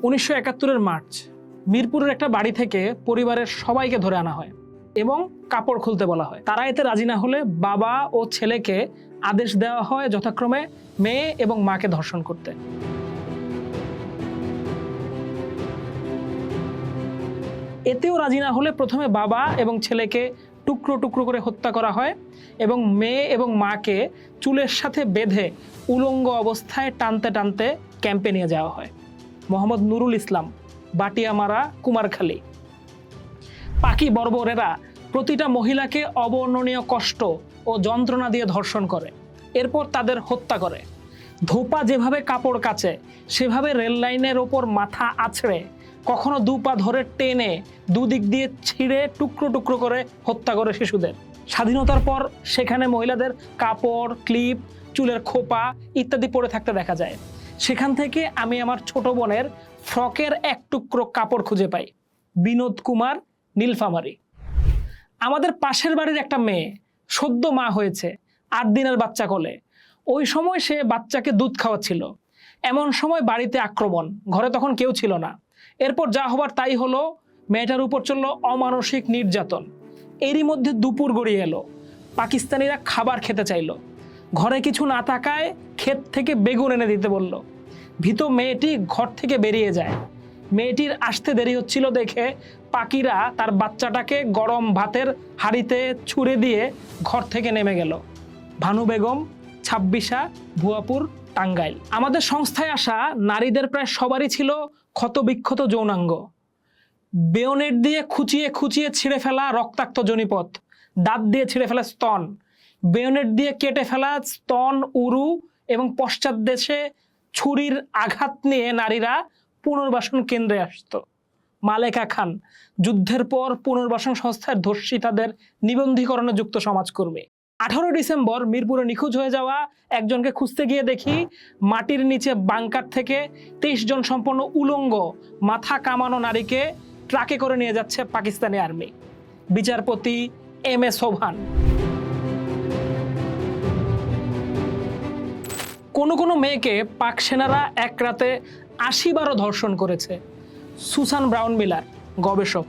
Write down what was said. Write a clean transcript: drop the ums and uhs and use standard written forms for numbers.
1971-এর March মিরপুরের একটা বাড়ি থেকে পরিবারের সবাইকে ধরে আনা হয় এবং কাপড় খুলতে বলা হয়। তারা এতে রাজি না হলে বাবা ও ছেলেকে আদেশ দেওয়া হয় যথাক্রমে মেয়ে এবং মাকে ধর্ষণ করতে। এতেও রাজি না হলে প্রথমে বাবা এবং ছেলেকে টুকরো টুকরো করে হত্যা করা হয় এবং মেয়ে এবং মাকে চুলের সাথে বেঁধে উলঙ্গ অবস্থায় টানতে টানতে ক্যাম্পে নিয়ে যাওয়া হয়। মোহাম্মদ নুরুল ইসলাম, বাটিয়ামারা, কুমারখালী। পাকি বর্বরেরা প্রতিটা মহিলাকে অবর্ণনীয় কষ্ট ও যন্ত্রণা দিয়ে ধর্ষণ করে, এরপর তাদের হত্যা করে। ধোপা যেভাবে কাপড় কাচে সেভাবে রেল লাইনের ওপর মাথা আছড়ে, কখনো দুপা ধরে টেনে দুদিক দিয়ে ছিঁড়ে টুকরো টুকরো করে হত্যা করে শিশুদের। স্বাধীনতার পর সেখানে মহিলাদের কাপড়, ক্লিপ, চুলের খোপা ইত্যাদি পরে থাকতে দেখা যায়। সেখান থেকে আমি আমার ছোট বোনের ফ্রকের এক টুকরো কাপড় খুঁজে পাই। বিনোদ কুমার, নীলফামারী। আমাদের পাশের বাড়ির একটা মেয়ে সদ্য মা হয়েছে, 8 দিনের বাচ্চা কোলে। ওই সময় সে বাচ্চাকে দুধ খাওয়াচ্ছিল। এমন সময় বাড়িতে আক্রমণ, ঘরে তখন কেউ ছিল না। এরপর যা হবার তাই হলো, মেয়েটার উপর চলল অমানসিক নির্যাতন। এরই মধ্যে দুপুর গড়িয়ে এলো, পাকিস্তানিরা খাবার খেতে চাইলো। ঘরে কিছু না থাকায় ক্ষেত থেকে বেগুন এনে দিতে বলল। ভীত মেয়েটি ঘর থেকে বেরিয়ে যায়। মেয়েটির আসতে দেরি হচ্ছিল দেখে পাকিরা তার বাচ্চাটাকে গরম ভাতের হাঁড়িতে ছুঁড়ে দিয়ে ঘর থেকে নেমে গেল। ভানু বেগম, 26 ভুয়াপুর, টাঙ্গাইল। আমাদের সংস্থায় আসা নারীদের প্রায় সবারই ছিল ক্ষতবিক্ষত যৌনাঙ্গ। বেয়োনেট দিয়ে খুঁচিয়ে খুঁচিয়ে ছিঁড়ে ফেলা রক্তাক্ত যোনিপথ, দাঁত দিয়ে ছিঁড়ে ফেলা স্তন, বেয়োনেট দিয়ে কেটে ফেলা স্তন, উরু এবং পশ্চাৎদেশে ছুরির আঘাত নিয়ে নারীরা পুনর্বাসন কেন্দ্রে আসতো। মালেকা খান, যুদ্ধের পর পুনর্বাসন সংস্থার ধর্ষিতাদের নিবন্ধীকরণে যুক্ত সমাজকর্মী। 18 ডিসেম্বর মিরপুরে নিখোঁজ হয়ে যাওয়া একজনকে খুঁজতে গিয়ে দেখি মাটির নিচে বাংকার থেকে 23 জন সম্পন্ন উলঙ্গ মাথা কামানো নারীকে ট্রাকে করে নিয়ে যাচ্ছে পাকিস্তানি আর্মি। বিচারপতি এম এ সোভান। কোনো কোনো মেয়েকে পাক সেনারা এক রাতে 80 বারও ধর্ষণ করেছে। সুসান ব্রাউন মিলার, গবেষক।